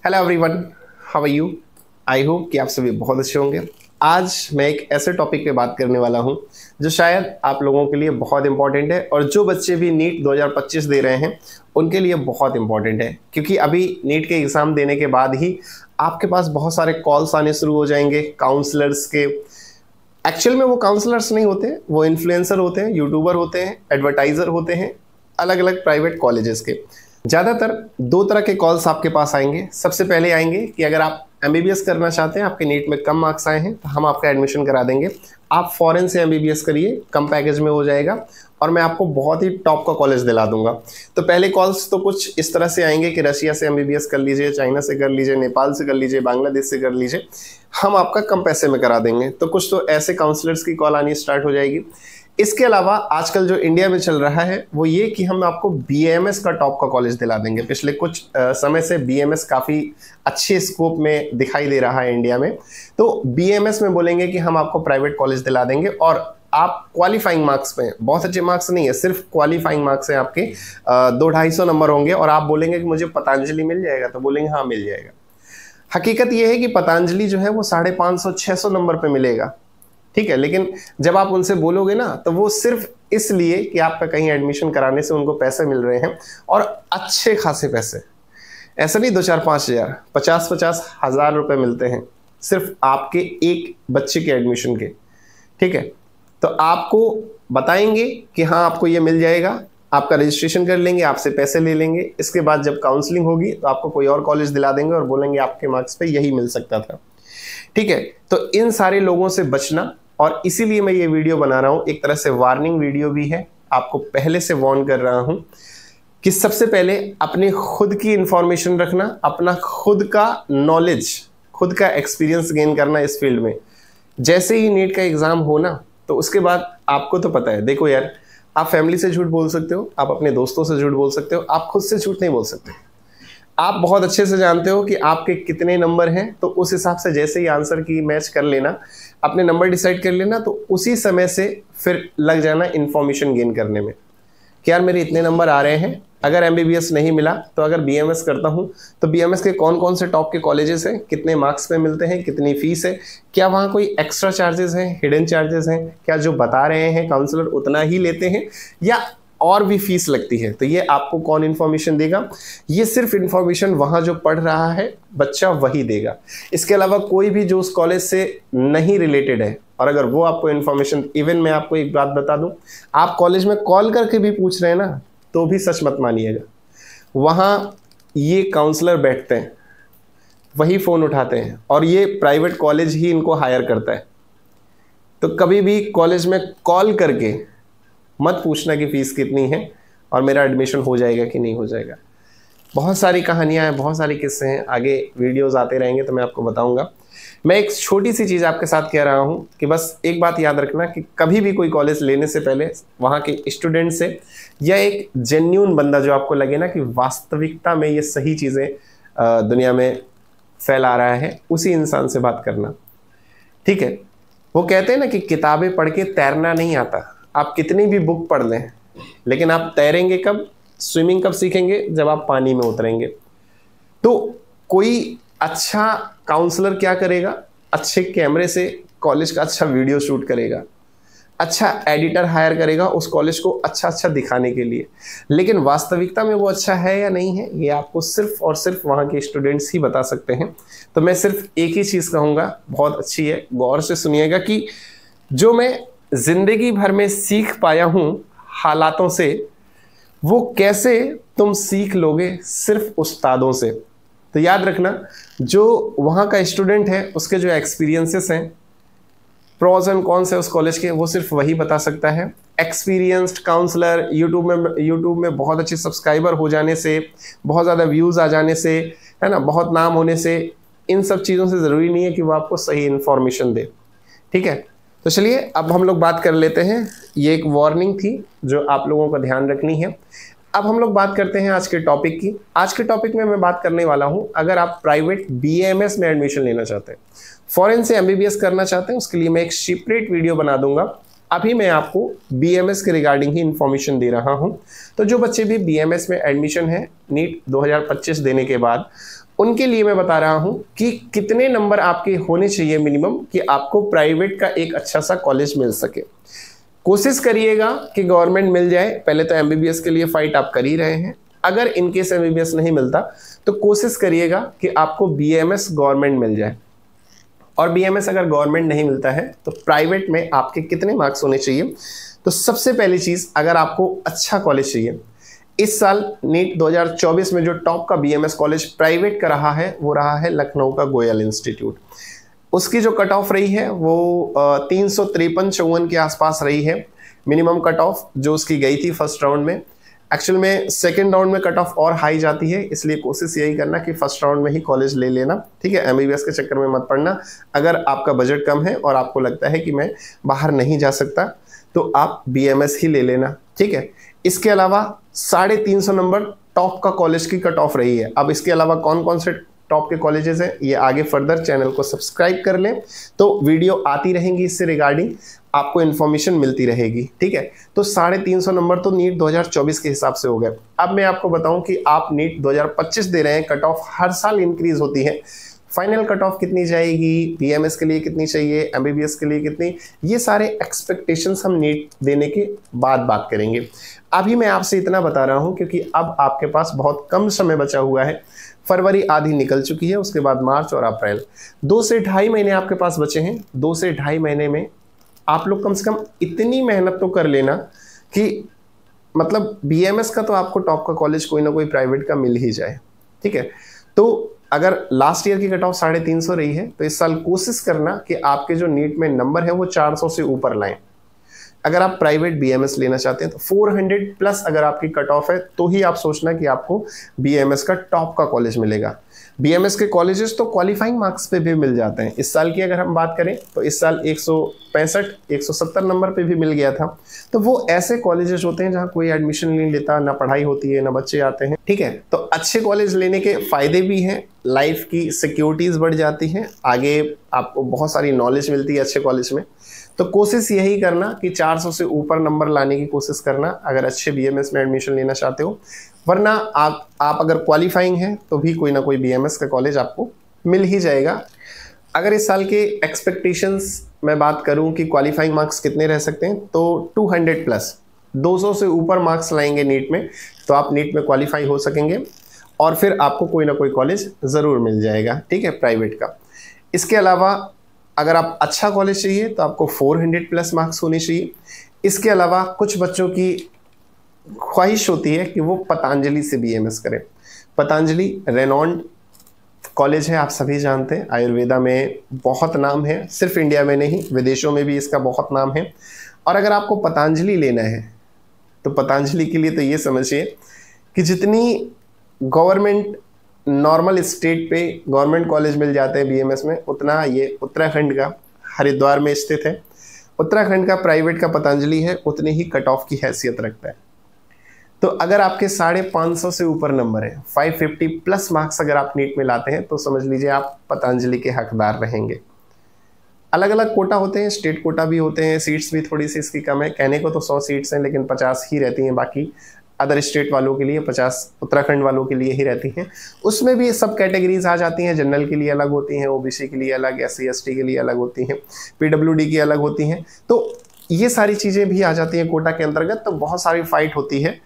Hello everyone, how are you. I hope कि आप सभी बहुत अच्छे होंगे। आज मैं एक ऐसे टॉपिक पे बात करने वाला हूं जो शायद आप लोगों के लिए बहुत इंपॉर्टेंट है और जो बच्चे भी नीट 2025 दे रहे हैं उनके लिए बहुत इंपॉर्टेंट है, क्योंकि अभी नीट के एग्ज़ाम देने के बाद ही आपके पास बहुत सारे कॉल्स आने शुरू हो जाएंगे काउंसलर्स के। एक्चुअल में वो काउंसलर्स नहीं होते, वो इन्फ्लुएंसर होते हैं, यूट्यूबर होते हैं, एडवर्टाइज़र होते हैं, अलग अलग प्राइवेट कॉलेजेस के। ज़्यादातर दो तरह के कॉल्स आपके पास आएंगे। सबसे पहले आएंगे कि अगर आप एमबीबीएस करना चाहते हैं, आपके नीट में कम मार्क्स आए हैं, तो हम आपका एडमिशन करा देंगे, आप फॉरेन से एमबीबीएस करिए, कम पैकेज में हो जाएगा और मैं आपको बहुत ही टॉप का कॉलेज दिला दूंगा। तो पहले कॉल्स तो कुछ इस तरह से आएंगे कि रशिया से एमबीबीएस कर लीजिए, चाइना से कर लीजिए, नेपाल से कर लीजिए, बांग्लादेश से कर लीजिए, हम आपका कम पैसे में करा देंगे। तो कुछ तो ऐसे काउंसलर्स की कॉल आनी स्टार्ट हो जाएगी। इसके अलावा आजकल जो इंडिया में चल रहा है वो ये कि हम आपको बीएमएस का टॉप का कॉलेज दिला देंगे। पिछले कुछ समय से बीएमएस काफ़ी अच्छे स्कोप में दिखाई दे रहा है इंडिया में। तो बीएमएस में बोलेंगे कि हम आपको प्राइवेट कॉलेज दिला देंगे और आप क्वालिफाइंग मार्क्स पे, बहुत अच्छे मार्क्स नहीं है, सिर्फ क्वालिफाइंग मार्क्स हैं आपके, 200-250 नंबर होंगे और आप बोलेंगे कि मुझे पतंजलि मिल जाएगा, तो बोलेंगे हाँ मिल जाएगा। हकीकत यह है कि पतंजलि जो है वो 550-600 नंबर पे मिलेगा, ठीक है। लेकिन जब आप उनसे बोलोगे ना तो वो सिर्फ इसलिए कि आपका कहीं एडमिशन कराने से उनको पैसे मिल रहे हैं और अच्छे खासे पैसे, ऐसा नहीं 2-4-5 हज़ार, 50-50 हज़ार रुपये मिलते हैं सिर्फ आपके एक बच्चे के एडमिशन के, ठीक है। तो आपको बताएंगे कि हाँ आपको ये मिल जाएगा, आपका रजिस्ट्रेशन कर लेंगे, आपसे पैसे ले लेंगे, इसके बाद जब काउंसलिंग होगी तो आपको कोई और कॉलेज दिला देंगे और बोलेंगे आपके मार्क्स पे यही मिल सकता था, ठीक है। तो इन सारे लोगों से बचना, और इसीलिए मैं ये वीडियो बना रहा हूँ, एक तरह से वार्निंग वीडियो भी है, आपको पहले से वार्न कर रहा हूँ कि सबसे पहले अपने खुद की इंफॉर्मेशन रखना, अपना खुद का नॉलेज, खुद का एक्सपीरियंस गेन करना इस फील्ड में। जैसे ही नीट का एग्ज़ाम हो ना तो उसके बाद आपको तो पता है, देखो यार, आप फैमिली से झूठ बोल सकते हो, आप अपने दोस्तों से झूठ बोल सकते हो, आप खुद से झूठ नहीं बोल सकते। आप बहुत अच्छे से जानते हो कि आपके कितने नंबर हैं, तो उस हिसाब से जैसे ही आंसर की मैच कर लेना, अपने नंबर डिसाइड कर लेना, तो उसी समय से फिर लग जाना इन्फॉर्मेशन गेन करने में कि यार मेरे इतने नंबर आ रहे हैं, अगर एमबीबीएस नहीं मिला तो अगर बीएमएस करता हूं तो बीएमएस के कौन कौन से टॉप के कॉलेजेस हैं, कितने मार्क्स पे मिलते हैं, कितनी फीस है, क्या वहाँ कोई एक्स्ट्रा चार्जेस हैं, हिडन चार्जेस हैं, क्या जो बता रहे हैं काउंसलर उतना ही लेते हैं या और भी फीस लगती है। तो ये आपको कौन इन्फॉर्मेशन देगा? ये सिर्फ इन्फॉर्मेशन वहाँ जो पढ़ रहा है बच्चा वही देगा। इसके अलावा कोई भी जो उस कॉलेज से नहीं रिलेटेड है, और अगर वो आपको इन्फॉर्मेशन, इवन मैं आपको एक बात बता दूं, आप कॉलेज में कॉल करके भी पूछ रहे हैं ना तो भी सच मत मानिएगा। वहाँ ये काउंसलर बैठते हैं, वही फ़ोन उठाते हैं और ये प्राइवेट कॉलेज ही इनको हायर करता है। तो कभी भी कॉलेज में कॉल करके मत पूछना कि फ़ीस कितनी है और मेरा एडमिशन हो जाएगा कि नहीं हो जाएगा। बहुत सारी कहानियाँ हैं, बहुत सारे किस्से हैं, आगे वीडियोस आते रहेंगे तो मैं आपको बताऊंगा। मैं एक छोटी सी चीज़ आपके साथ कह रहा हूँ कि बस एक बात याद रखना कि कभी भी कोई कॉलेज लेने से पहले वहाँ के स्टूडेंट से या एक जेन्यून बंदा जो आपको लगे ना कि वास्तविकता में ये सही चीज़ें दुनिया में फैला रहा है, उसी इंसान से बात करना, ठीक है। वो कहते हैं ना कि किताबें पढ़ के तैरना नहीं आता। आप कितनी भी बुक पढ़ लें, लेकिन आप तैरेंगे कब, स्विमिंग कब सीखेंगे? जब आप पानी में उतरेंगे। तो कोई अच्छा काउंसलर क्या करेगा? अच्छे कैमरे से कॉलेज का अच्छा वीडियो शूट करेगा, अच्छा एडिटर हायर करेगा उस कॉलेज को अच्छा अच्छा दिखाने के लिए। लेकिन वास्तविकता में वो अच्छा है या नहीं है, ये आपको सिर्फ और सिर्फ वहाँ के स्टूडेंट्स ही बता सकते हैं। तो मैं सिर्फ एक ही चीज़ कहूँगा, बहुत अच्छी है, गौर से सुनिएगा, कि जो मैं जिंदगी भर में सीख पाया हूँ हालातों से, वो कैसे तुम सीख लोगे सिर्फ उस्तादों से। तो याद रखना, जो वहाँ का स्टूडेंट है उसके जो एक्सपीरियंसेस हैं, प्रोज एंड कॉन्स है उस कॉलेज के, वो सिर्फ वही बता सकता है। एक्सपीरियंस्ड काउंसलर यूट्यूब में बहुत अच्छे सब्सक्राइबर हो जाने से, बहुत ज़्यादा व्यूज़ आ जाने से, है ना, बहुत नाम होने से, इन सब चीज़ों से ज़रूरी नहीं है कि वो आपको सही इन्फॉर्मेशन दे, ठीक है। तो चलिए अब हम लोग बात कर लेते हैं। ये एक वार्निंग थी जो आप लोगों को ध्यान रखनी है। अब हम लोग बात करते हैं आज के टॉपिक की। आज के टॉपिक में मैं बात करने वाला हूं, अगर आप प्राइवेट बीएमएस में एडमिशन लेना चाहते हैं, फॉरेन से एमबीबीएस करना चाहते हैं, उसके लिए मैं एक सेपरेट वीडियो बना दूंगा। अभी मैं आपको बीएमएस के रिगार्डिंग ही इन्फॉर्मेशन दे रहा हूं। तो जो बच्चे भी बीएमएस में एडमिशन है नीट 2025 देने के बाद, उनके लिए मैं बता रहा हूं कि कितने नंबर आपके होने चाहिए मिनिमम कि आपको प्राइवेट का एक अच्छा सा कॉलेज मिल सके। कोशिश करिएगा कि गवर्नमेंट मिल जाए। पहले तो एमबीबीएस के लिए फाइट आप कर ही रहे हैं, अगर इनकेस एमबीबीएस नहीं मिलता तो कोशिश करिएगा कि आपको बीएमएस गवर्नमेंट मिल जाए। और बीएमएस अगर गवर्नमेंट नहीं मिलता है तो प्राइवेट में आपके कितने मार्क्स होने चाहिए। तो सबसे पहली चीज, अगर आपको अच्छा कॉलेज चाहिए, इस साल नीट 2024 में जो टॉप का बीएमएस कॉलेज प्राइवेट का रहा है वो रहा है लखनऊ का गोयल इंस्टीट्यूट। उसकी जो कट ऑफ रही है वो 353-54 के आसपास रही है मिनिमम कट ऑफ जो उसकी गई थी फर्स्ट राउंड में। एक्चुअल में सेकंड राउंड में कट ऑफ और हाई जाती है, इसलिए कोशिश यही करना कि फर्स्ट राउंड में ही कॉलेज ले लेना, ठीक है। एमबीबीएस के चक्कर में मत पड़ना। अगर आपका बजट कम है और आपको लगता है कि मैं बाहर नहीं जा सकता तो आप बीएमएस ही ले लेना, ठीक है। इसके अलावा 350 नंबर टॉप का कॉलेज की कट ऑफ रही है। अब इसके अलावा कौन कौन से टॉप के कॉलेजेस हैं ये आगे फर्दर चैनल को सब्सक्राइब कर लें, तो वीडियो आती रहेंगी इससे रिगार्डिंग, आपको इन्फॉर्मेशन मिलती रहेगी, ठीक है। तो 350 नंबर तो नीट 2024 के हिसाब से हो गए। अब मैं आपको बताऊं कि आप नीट 2025 दे रहे हैं, कट ऑफ हर साल इंक्रीज होती है। फाइनल कट ऑफ कितनी जाएगी, बीएमएस के लिए कितनी चाहिए, एमबीबीएस के लिए कितनी, ये सारे एक्सपेक्टेशंस हम नीट देने के बाद बात करेंगे। अभी मैं आपसे इतना बता रहा हूं क्योंकि अब आपके पास बहुत कम समय बचा हुआ है। फरवरी आधी निकल चुकी है, उसके बाद मार्च और अप्रैल, 2 से ढाई महीने आपके पास बचे हैं। 2 से ढाई महीने में आप लोग कम से कम इतनी मेहनत तो कर लेना कि मतलब बीएमएस का तो आपको टॉप का कॉलेज कोई ना कोई प्राइवेट का मिल ही जाए, ठीक है। तो अगर लास्ट ईयर की कट ऑफ 350 रही है तो इस साल कोशिश करना कि आपके जो नीट में नंबर है वो 400 से ऊपर लाएं। अगर आप प्राइवेट बीएमएस लेना चाहते हैं तो 400 प्लस अगर आपकी कट ऑफ है तो ही आप सोचना कि आपको बीएमएस का टॉप का कॉलेज मिलेगा। बीएमएस के कॉलेजेस तो क्वालिफाइंग मार्क्स पे भी मिल जाते हैं। इस साल की अगर हम बात करें तो इस साल 165-170 नंबर पे भी मिल गया था। तो वो ऐसे कॉलेजेस होते हैं जहाँ कोई एडमिशन नहीं लेता, ना पढ़ाई होती है, ना बच्चे आते हैं, ठीक है। तो अच्छे कॉलेज लेने के फायदे भी हैं, लाइफ की सिक्योरिटीज बढ़ जाती हैं, आगे आपको बहुत सारी नॉलेज मिलती है अच्छे कॉलेज में। तो कोशिश यही करना कि 400 से ऊपर नंबर लाने की कोशिश करना अगर अच्छे बीएमएस में एडमिशन लेना चाहते हो। वरना आप अगर क्वालिफाइंग हैं तो भी कोई ना कोई बीएमएस का कॉलेज आपको मिल ही जाएगा। अगर इस साल के एक्सपेक्टेशंस मैं बात करूं कि क्वालिफाइंग मार्क्स कितने रह सकते हैं तो 200 प्लस, 200 से ऊपर मार्क्स लाएंगे नीट में तो आप नीट में क्वालिफाई हो सकेंगे और फिर आपको कोई ना कोई कॉलेज ज़रूर मिल जाएगा, ठीक है, प्राइवेट का। इसके अलावा अगर आप अच्छा कॉलेज चाहिए तो आपको 400 प्लस मार्क्स होने चाहिए। इसके अलावा कुछ बच्चों की ख्वाहिश होती है कि वो पतंजलि से बीएमएस करें। पतंजलि रेनॉन्ड कॉलेज है, आप सभी जानते हैं, आयुर्वेदा में बहुत नाम है, सिर्फ इंडिया में नहीं विदेशों में भी इसका बहुत नाम है। और अगर आपको पतंजलि लेना है तो पतंजलि के लिए तो ये समझिए कि जितनी गवर्नमेंट नॉर्मल स्टेट पे गवर्नमेंट कॉलेज मिल जाते हैं बीएमएस में, उतना ये उत्तराखंड का हरिद्वार में स्थित है, उत्तराखंड का प्राइवेट का पतंजलि है, उतनी ही कट ऑफ की हैसियत रखता है। तो अगर आपके 550 से ऊपर नंबर है, 550 प्लस मार्क्स अगर आप नीट में लाते हैं तो समझ लीजिए आप पतंजलि के हकदार रहेंगे। अलग अलग कोटा होते हैं, स्टेट कोटा भी होते हैं, सीट्स भी थोड़ी सी इसकी कम है, कहने को तो 100 सीट्स हैं लेकिन 50 ही रहती हैं, बाकी अदर स्टेट वालों के लिए 50 उत्तराखंड वालों के लिए ही रहती हैं। उसमें भी सब कैटेगरीज आ जाती हैं, जनरल के लिए अलग होती हैं, ओबीसी के लिए अलग, SC ST के लिए अलग होती हैं, PWD की अलग होती हैं। तो ये सारी चीज़ें भी आ जाती हैं कोटा के अंतर्गत। तो बहुत सारी फाइट होती है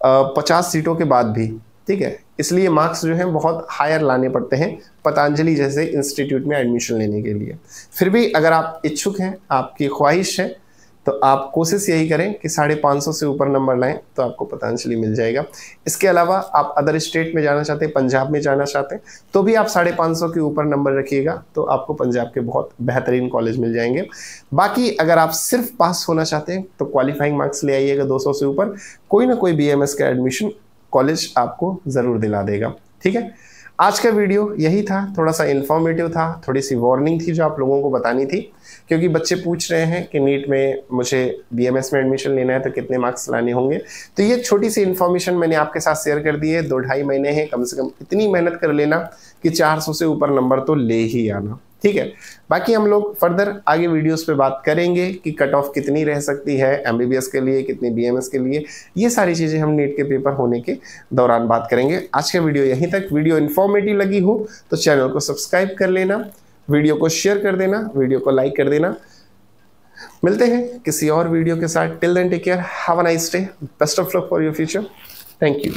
50 सीटों के बाद भी, ठीक है। इसलिए मार्क्स जो हैं बहुत हायर लाने पड़ते हैं पतंजलि जैसे इंस्टीट्यूट में एडमिशन लेने के लिए। फिर भी अगर आप इच्छुक हैं, आपकी ख्वाहिश है, तो आप कोशिश यही करें कि 550 से ऊपर नंबर लाएं तो आपको पतंजलि मिल जाएगा। इसके अलावा आप अदर स्टेट में जाना चाहते हैं, पंजाब में जाना चाहते हैं, तो भी आप 550 के ऊपर नंबर रखिएगा तो आपको पंजाब के बहुत बेहतरीन कॉलेज मिल जाएंगे। बाकी अगर आप सिर्फ पास होना चाहते हैं तो क्वालिफाइंग मार्क्स ले आइएगा 200 से ऊपर, कोई ना कोई बीएमएस का एडमिशन कॉलेज आपको ज़रूर दिला देगा, ठीक है। आज का वीडियो यही था, थोड़ा सा इन्फॉर्मेटिव था, थोड़ी सी वार्निंग थी जो आप लोगों को बतानी थी, क्योंकि बच्चे पूछ रहे हैं कि नीट में मुझे बीएमएस में एडमिशन लेना है तो कितने मार्क्स लाने होंगे। तो ये छोटी सी इन्फॉर्मेशन मैंने आपके साथ शेयर कर दी है। 2-2.5 महीने हैं, कम से कम इतनी मेहनत कर लेना कि 400 से ऊपर नंबर तो ले ही आना, ठीक है। बाकी हम लोग फर्दर आगे वीडियोस पे बात करेंगे कि कट ऑफ कितनी रह सकती है एमबीबीएस के लिए, कितनी बीएमएस के लिए, ये सारी चीज़ें हम नीट के पेपर होने के दौरान बात करेंगे। आज का वीडियो यहीं तक। वीडियो इन्फॉर्मेटिव लगी हो तो चैनल को सब्सक्राइब कर लेना, वीडियो को शेयर कर देना, वीडियो को लाइक कर देना। मिलते हैं किसी और वीडियो के साथ। Till then take care, have a nice day, best of luck for your future. Thank you.